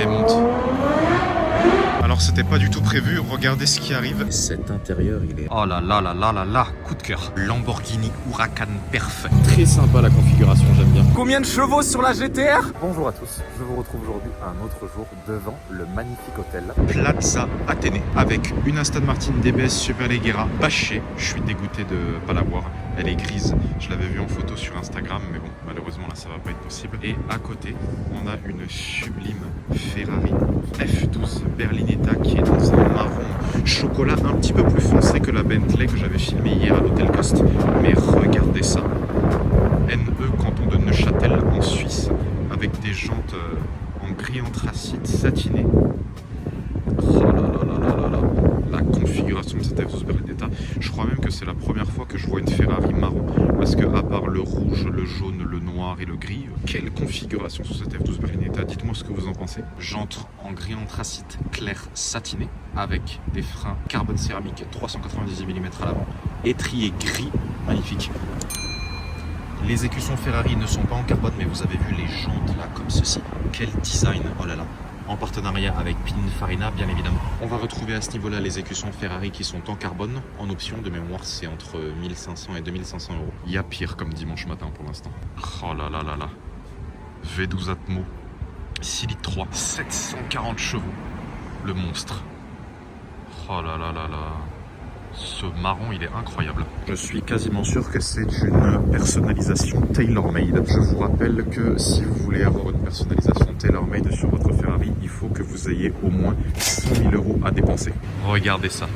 Allez, monte. Alors c'était pas du tout prévu, regardez ce qui arrive. Cet intérieur, il est... Oh là là là là là là, coup de cœur. Lamborghini Huracan Perf. très sympa la configuration, j'aime bien. Combien de chevaux sur la GTR? Bonjour à tous, je vous retrouve aujourd'hui un autre jour devant le magnifique hôtel Plaza Athénée, avec une Aston Martin DBS Superleggera bâchée. Je suis dégoûté de pas la voir. Elle est grise, je l'avais vue en photo sur Instagram, mais bon, malheureusement là ça va pas être possible. Et à côté, on a une sublime Ferrari F12 Berlinetta qui est dans un marron chocolat un petit peu plus foncé que la Bentley que j'avais filmée hier à l'Hôtel Coste. Mais regardez ça, NE canton de Neuchâtel en Suisse, avec des jantes en gris anthracite satiné. Oh là là là là là là, la configuration de cette F12 Berlinetta. Je crois même que c'est la première fois que je vois une Ferrari marron, parce que à part le rouge, le jaune, le noir et le gris, quelle configuration sur cette F12 Berlinetta. Dites-moi ce que vous en pensez. Jantes en gris anthracite clair satiné, avec des freins carbone céramique 390 mm à l'avant, étrier gris, magnifique. Les écussons Ferrari ne sont pas en carbone, mais vous avez vu les jantes là comme ceci. Quel design, oh là là. En partenariat avec Pininfarina, bien évidemment. On va retrouver à ce niveau-là les écussons Ferrari qui sont en carbone. En option, de mémoire, c'est entre 1500 et 2500 euros. Il y a pire comme dimanche matin pour l'instant. Oh là là là là. V12 Atmo, 6 litres 3, 740 chevaux. Le monstre. Oh là là là là. Ce marron, il est incroyable. Je suis quasiment sûr que c'est une personnalisation tailor-made. Je vous rappelle que si vous voulez avoir une personnalisation tailor-made sur votre Ferrari, il faut que vous ayez au moins 100 000 euros à dépenser. Regardez ça.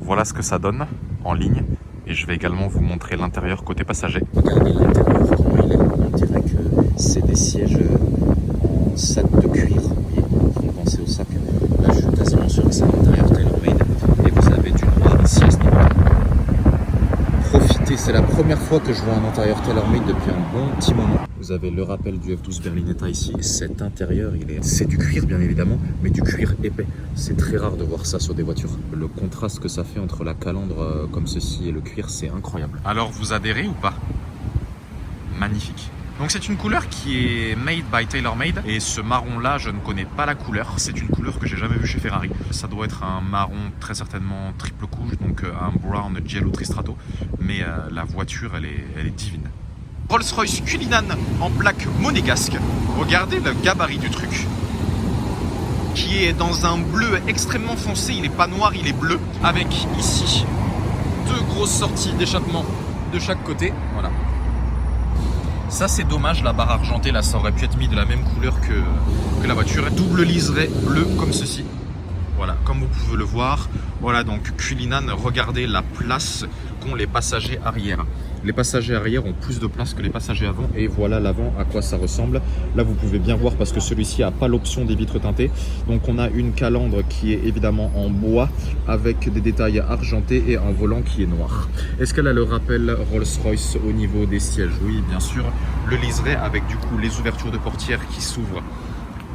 Voilà ce que ça donne en ligne. Et je vais également vous montrer l'intérieur côté passager. Regardez l'intérieur, comment il est. On dirait que c'est des sièges en sac de cuir. Vous voyez, ils font penser au sac. Là, je suis quasiment sûr que c'est l'intérieur tailor-made. Et vous avez du noir ici à ce niveau-là. Profitez, c'est la première fois que je vois un intérieur tailor-made depuis un bon petit moment. Vous avez le rappel du F12 Berlinetta ici. Cet intérieur, c'est du cuir bien évidemment, mais du cuir épais. C'est très rare de voir ça sur des voitures. Le contraste que ça fait entre la calandre comme ceci et le cuir, c'est incroyable. Alors vous adhérez ou pas? Magnifique. Donc c'est une couleur qui est made by TaylorMade et ce marron là je ne connais pas la couleur, c'est une couleur que j'ai jamais vue chez Ferrari. Ça doit être un marron très certainement triple couche, donc un brown Giallo Tristrato, mais la voiture elle est divine. Rolls-Royce Cullinan en plaque monégasque, regardez le gabarit du truc, qui est dans un bleu extrêmement foncé, il n'est pas noir, il est bleu, avec ici deux grosses sorties d'échappement de chaque côté, voilà. Ça c'est dommage, la barre argentée là ça aurait pu être mis de la même couleur que la voiture. Double liseré bleu comme ceci. Voilà, comme vous pouvez le voir. Voilà donc Cullinan, regardez la place qu'ont les passagers arrière. Les passagers arrière ont plus de place que les passagers avant. Et voilà l'avant à quoi ça ressemble. Là vous pouvez bien voir parce que celui-ci n'a pas l'option des vitres teintées. Donc on a une calandre qui est évidemment en bois avec des détails argentés et un volant qui est noir. Est-ce qu'elle a le rappel Rolls-Royce au niveau des sièges? Oui bien sûr. Le liseré avec du coup les ouvertures de portières qui s'ouvrent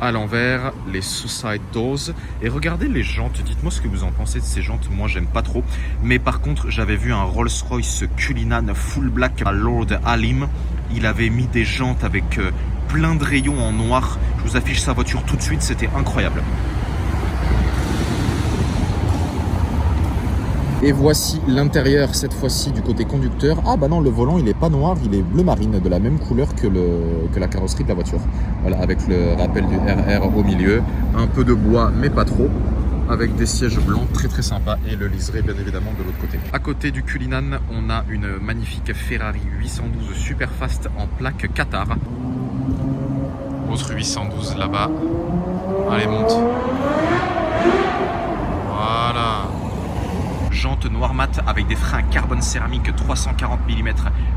à l'envers, les suicide doors. Et regardez les jantes, dites-moi ce que vous en pensez de ces jantes. Moi j'aime pas trop, mais par contre j'avais vu un Rolls-Royce Cullinan full black à Lord Halim. Il avait mis des jantes avec plein de rayons en noir. Je vous affiche sa voiture tout de suite, c'était incroyable. Et voici l'intérieur, cette fois-ci du côté conducteur. Ah bah non, le volant il est pas noir, il est bleu marine, de la même couleur que la carrosserie de la voiture. Voilà, avec le rappel du RR au milieu, un peu de bois mais pas trop, avec des sièges blancs très très sympas et le liseré bien évidemment de l'autre côté. À côté du Cullinan, on a une magnifique Ferrari 812 Superfast en plaque Qatar. Autre 812 là-bas. Allez, monte. Voilà. Jantes noir mat avec des freins carbone céramique 340 mm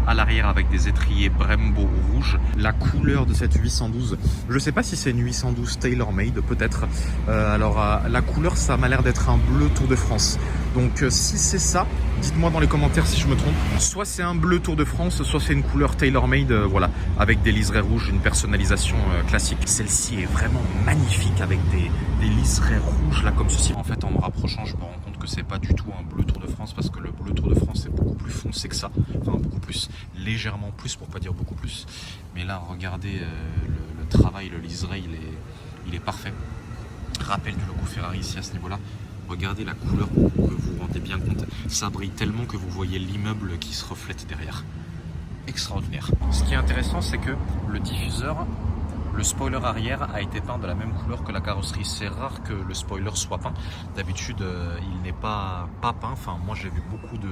à l'arrière avec des étriers Brembo rouge. La couleur de cette 812, je ne sais pas si c'est une 812 tailor-made, peut-être. La couleur, ça m'a l'air d'être un bleu Tour de France. Donc si c'est ça, dites-moi dans les commentaires si je me trompe. Soit c'est un bleu Tour de France, soit c'est une couleur tailor-made, voilà, avec des liserés rouges, une personnalisation classique. Celle-ci est vraiment magnifique avec des liserés rouges là comme ceci. En fait, en me rapprochant, je me rends compte que c'est pas du tout un bleu Tour de France parce que le bleu Tour de France est beaucoup plus foncé que ça. Enfin, beaucoup plus, légèrement plus pour pas dire beaucoup plus. Mais là, regardez le travail, le liseré, il est parfait. Rappel du logo Ferrari ici à ce niveau-là. Regardez la couleur pour que vous vous rendez bien compte. Ça brille tellement que vous voyez l'immeuble qui se reflète derrière. Extraordinaire. Ce qui est intéressant, c'est que le diffuseur, le spoiler arrière a été peint de la même couleur que la carrosserie. C'est rare que le spoiler soit peint. D'habitude, il n'est pas peint. Enfin, moi, j'ai vu beaucoup de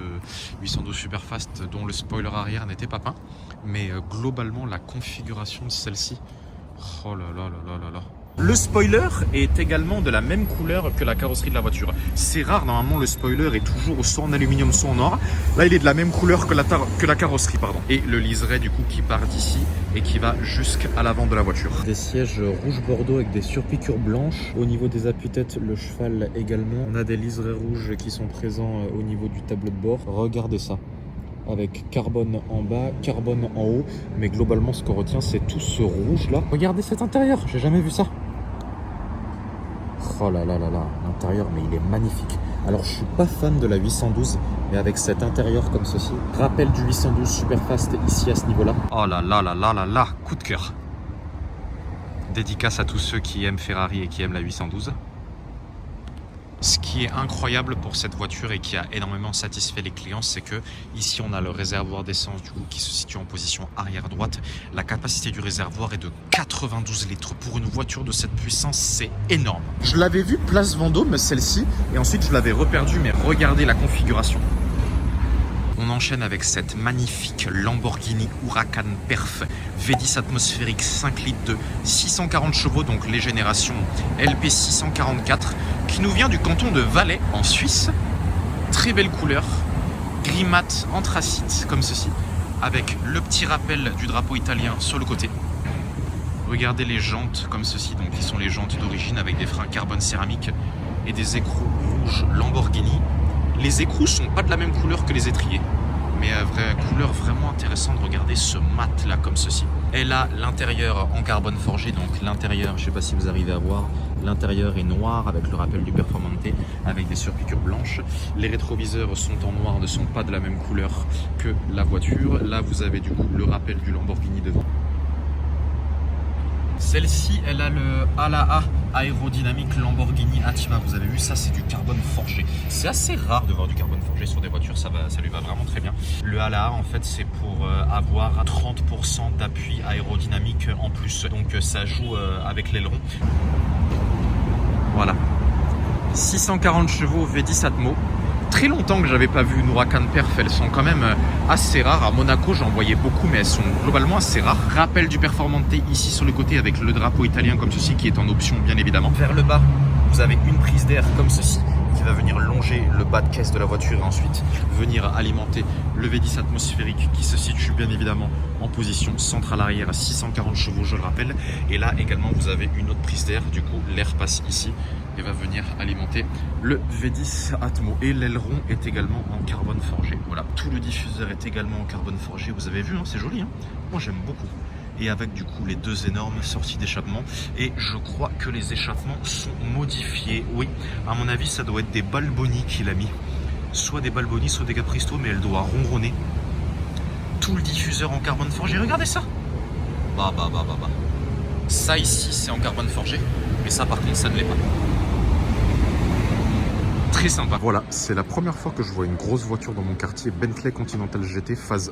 812 Superfast dont le spoiler arrière n'était pas peint. Mais globalement, la configuration de celle-ci, oh là là là là là là. Le spoiler est également de la même couleur que la carrosserie de la voiture. C'est rare, normalement le spoiler est toujours soit en aluminium soit en or. Là il est de la même couleur que la carrosserie, pardon. Et le liseré du coup qui part d'ici et qui va jusqu'à l'avant de la voiture. Des sièges rouge bordeaux avec des surpiqûres blanches. Au niveau des appuis-têtes, le cheval également. On a des liserés rouges qui sont présents au niveau du tableau de bord. Regardez ça. Avec carbone en bas, carbone en haut. Mais globalement ce qu'on retient c'est tout ce rouge là. Regardez cet intérieur, j'ai jamais vu ça. Oh là là là là, l'intérieur, mais il est magnifique. Alors je suis pas fan de la 812, mais avec cet intérieur comme ceci, rappel du 812 Superfast ici à ce niveau-là. Oh là là là là là là, coup de cœur. Dédicace à tous ceux qui aiment Ferrari et qui aiment la 812. Ce qui est incroyable pour cette voiture et qui a énormément satisfait les clients, c'est que ici on a le réservoir d'essence du coup qui se situe en position arrière droite. La capacité du réservoir est de 92 litres. Pour une voiture de cette puissance, c'est énorme. Je l'avais vue place Vendôme, celle-ci, et ensuite je l'avais reperdue, mais regardez la configuration. On enchaîne avec cette magnifique Lamborghini Huracan Perf V10 atmosphérique 5 litres de 640 chevaux, donc les générations LP 644, qui nous vient du canton de Valais en Suisse. Très belle couleur, gris mat anthracite comme ceci, avec le petit rappel du drapeau italien sur le côté. Regardez les jantes comme ceci, donc qui sont les jantes d'origine avec des freins carbone céramique et des écrous rouges Lamborghini. Les écrous sont pas de la même couleur que les étriers, mais vraie couleur vraiment intéressante. Regardez ce mat là comme ceci. Elle a l'intérieur en carbone forgé, donc l'intérieur, je sais pas si vous arrivez à voir, l'intérieur est noir avec le rappel du Performante, avec des surpiqûres blanches. Les rétroviseurs sont en noir, ne sont pas de la même couleur que la voiture. Là vous avez du coup le rappel du Lamborghini devant. Celle-ci, elle a le ALA aérodynamique Lamborghini Attima. Vous avez vu, ça c'est du carbone forgé. C'est assez rare de voir du carbone forgé sur des voitures, ça lui va vraiment très bien. Le ALA, en fait, c'est pour avoir 30% d'appui aérodynamique en plus. Donc ça joue avec l'aileron. Voilà. 640 chevaux V10 Atmo. Très longtemps que j'avais pas vu une Huracan Perf, elles sont quand même assez rares. À Monaco j'en voyais beaucoup, mais elles sont globalement assez rares. Rappel du Performante ici sur le côté avec le drapeau italien comme ceci qui est en option bien évidemment. Vers le bas vous avez une prise d'air comme ceci qui va venir longer le bas de caisse de la voiture et ensuite venir alimenter le V10 atmosphérique qui se situe bien évidemment en position centrale arrière à 640 chevaux, je le rappelle. Et là également vous avez une autre prise d'air, du coup l'air passe ici et va venir alimenter le V10 Atmo. Et l'aileron est également en carbone forgé. Voilà, tout le diffuseur est également en carbone forgé. Vous avez vu, hein, c'est joli, hein, moi j'aime beaucoup. Et avec du coup les deux énormes sorties d'échappement. Et je crois que les échappements sont modifiés. Oui, à mon avis ça doit être des Balboni qu'il a mis. Soit des Balboni, soit des Capristo, mais elle doit ronronner. Tout le diffuseur en carbone forgé, regardez ça. Bah. Ça ici c'est en carbone forgé, mais ça par contre ça ne l'est pas. Très sympa. Voilà, c'est la première fois que je vois une grosse voiture dans mon quartier, Bentley Continental GT phase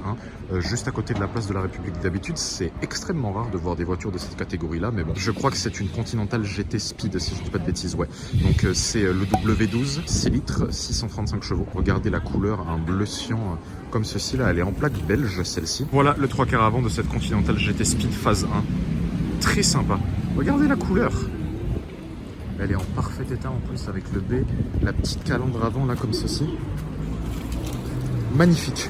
1, juste à côté de la place de la République. D'habitude, c'est extrêmement rare de voir des voitures de cette catégorie-là, mais bon, je crois que c'est une Continental GT Speed, si je ne dis pas de bêtises, ouais. Donc c'est le W12, 6 litres, 635 chevaux. Regardez la couleur, un bleu cyan comme ceci, là, elle est en plaque belge, celle-ci. Voilà le 3/4 avant de cette Continental GT Speed phase 1. Très sympa. Regardez la couleur. Elle est en parfait état en plus avec le B, la petite calandre avant là comme ceci. Magnifique.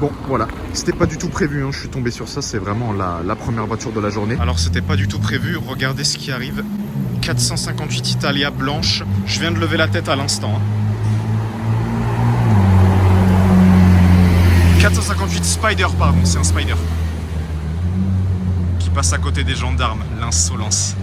Bon voilà, c'était pas du tout prévu, hein. Je suis tombé sur ça, c'est vraiment la première voiture de la journée. Alors c'était pas du tout prévu, regardez ce qui arrive. 458 Italia blanche, je viens de lever la tête à l'instant. 458 Spider, pardon, c'est un Spider. Qui passe à côté des gendarmes, l'insolence.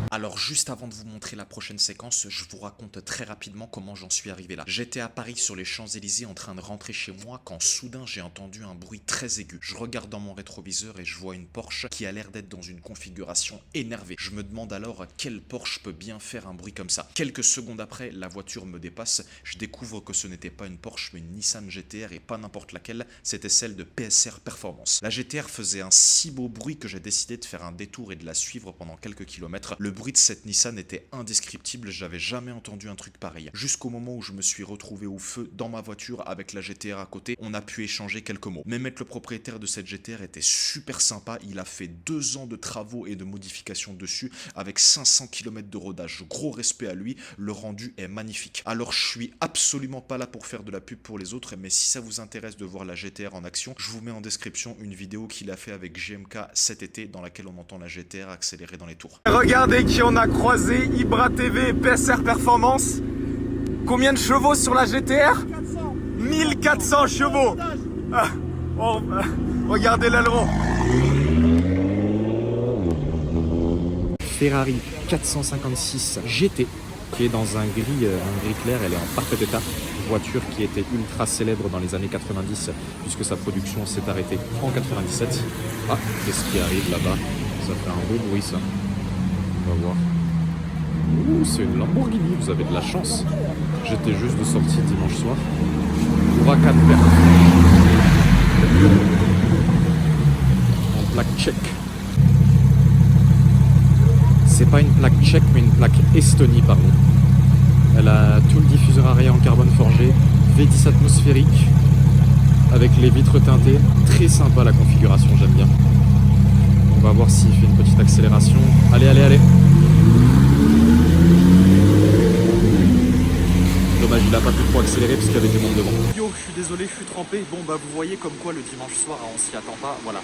Alors juste avant de vous montrer la prochaine séquence, je vous raconte très rapidement comment j'en suis arrivé là. J'étais à Paris sur les Champs-Élysées en train de rentrer chez moi quand soudain j'ai entendu un bruit très aigu. Je regarde dans mon rétroviseur et je vois une Porsche qui a l'air d'être dans une configuration énervée. Je me demande alors quelle Porsche peut bien faire un bruit comme ça. Quelques secondes après, la voiture me dépasse. Je découvre que ce n'était pas une Porsche mais une Nissan GT-R et pas n'importe laquelle, c'était celle de PSR Performance. La GT-R faisait un si beau bruit que j'ai décidé de faire un détour et de la suivre pendant quelques kilomètres. Le bruit de cette Nissan était indescriptible, j'avais jamais entendu un truc pareil. Jusqu'au moment où je me suis retrouvé au feu dans ma voiture avec la GT-R à côté, on a pu échanger quelques mots. Mehmet, le propriétaire de cette GT-R, était super sympa, il a fait 2 ans de travaux et de modifications dessus avec 500 km de rodage. Gros respect à lui, le rendu est magnifique. Alors je suis absolument pas là pour faire de la pub pour les autres, mais si ça vous intéresse de voir la GT-R en action, je vous mets en description une vidéo qu'il a fait avec GMK cet été dans laquelle on entend la GT-R accélérer dans les tours. Regardez qui on a croisé, Ibra TV et PSR Performance. Combien de chevaux sur la GT-R? 1400 chevaux. Regardez l'aileron. Ferrari 456 GT qui est dans un gris clair, elle est en parfait état. Voiture qui était ultra célèbre dans les années 90 puisque sa production s'est arrêtée en 97. Ah, qu'est-ce qui arrive là-bas? Ça fait un beau bruit ça. On va voir. Ouh, c'est une Lamborghini, vous avez de la chance. J'étais juste de sortie dimanche soir. Huracan Perf. En plaque tchèque. C'est pas une plaque tchèque mais une plaque Estonie pardon. Elle a tout le diffuseur arrière en carbone forgé, V10 atmosphérique avec les vitres teintées. Très sympa la configuration, j'aime bien. On va voir s'il fait une petite accélération. Allez, allez, allez. Dommage, il n'a pas pu trop accélérer parce qu'il y avait du monde devant. Yo, je suis désolé, je suis trempé. Bon, bah vous voyez comme quoi le dimanche soir, on s'y attend pas. Voilà.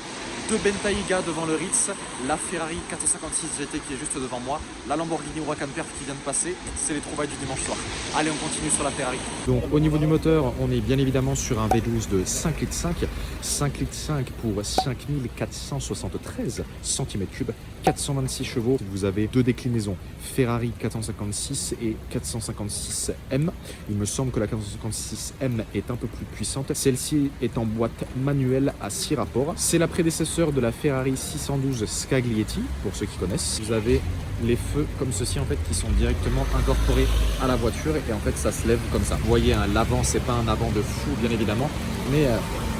2 Bentayga devant le Ritz, la Ferrari 456 GT qui est juste devant moi, la Lamborghini Huracan Perf qui vient de passer. C'est les trouvailles du dimanche soir. Allez, on continue sur la Ferrari. Donc au niveau du moteur, on est bien évidemment sur un V12 de 5,5 litres. 5,5 litres pour 5473 cm3, 426 chevaux. Vous avez 2 déclinaisons, Ferrari 456 et 456M. Il me semble que la 456M est un peu plus puissante. Celle-ci est en boîte manuelle à 6 rapports. C'est la prédécesseur de la Ferrari 612 Scaglietti, pour ceux qui connaissent. Vous avez les feux comme ceci en fait qui sont directement incorporés à la voiture et en fait ça se lève comme ça. Vous voyez, hein, l'avant c'est pas un avant de fou bien évidemment, mais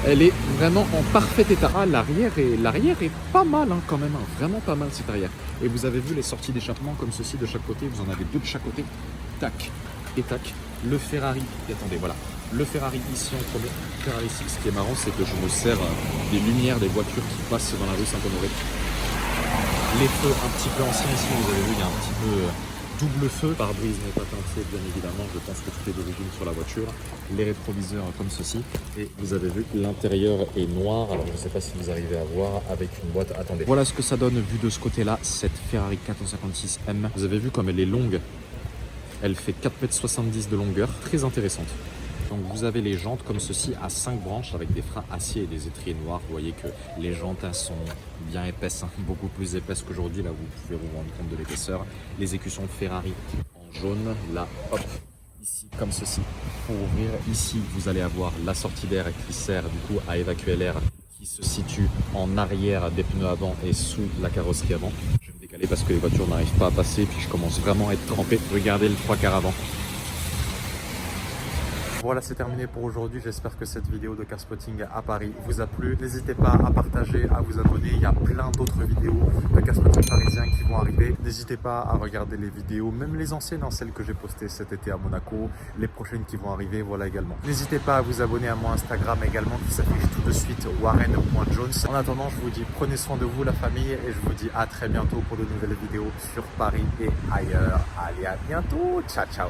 elle est vraiment en parfait état. Ah, l'arrière est pas mal hein, quand même, hein, vraiment pas mal cette arrière. Et vous avez vu les sorties d'échappement comme ceci de chaque côté, vous en avez 2 de chaque côté, tac et tac. Le Ferrari, et attendez voilà, le Ferrari ici en premier, Ferrari 6. Ce qui est marrant c'est que je me sers des lumières des voitures qui passent dans la rue Saint-Honoré. Les feux un petit peu anciens ici, vous avez vu, il y a un petit peu double feu. Pare-brise n'est pas teinté, bien évidemment, je pense que tout est d'origine sur la voiture. Les rétroviseurs comme ceci. Et vous avez vu, l'intérieur est noir. Alors je ne sais pas si vous arrivez à voir avec une boîte. Attendez. Voilà ce que ça donne vu de ce côté-là, cette Ferrari 456M. Vous avez vu comme elle est longue. Elle fait 4,70 m de longueur, très intéressante. Donc vous avez les jantes comme ceci à 5 branches avec des freins acier et des étriers noirs. Vous voyez que les jantes sont bien épaisses, hein, beaucoup plus épaisses qu'aujourd'hui. Là vous pouvez vous rendre compte de l'épaisseur. Les écussons Ferrari en jaune, là hop, ici comme ceci. Pour ouvrir, ici vous allez avoir la sortie d'air qui sert du coup à évacuer l'air, qui se situe en arrière des pneus avant et sous la carrosserie avant. Je vais me décaler parce que les voitures n'arrivent pas à passer, puis je commence vraiment à être trempé. Regardez le 3/4 avant. Voilà, c'est terminé pour aujourd'hui. J'espère que cette vidéo de Carspotting à Paris vous a plu. N'hésitez pas à partager, à vous abonner. Il y a plein d'autres vidéos de Carspotting parisien qui vont arriver. N'hésitez pas à regarder les vidéos, même les anciennes, celles que j'ai postées cet été à Monaco, les prochaines qui vont arriver, voilà également. N'hésitez pas à vous abonner à mon Instagram également qui s'affiche tout de suite, warren.jones. En attendant, je vous dis prenez soin de vous, la famille, et je vous dis à très bientôt pour de nouvelles vidéos sur Paris et ailleurs. Allez, à bientôt. Ciao, ciao.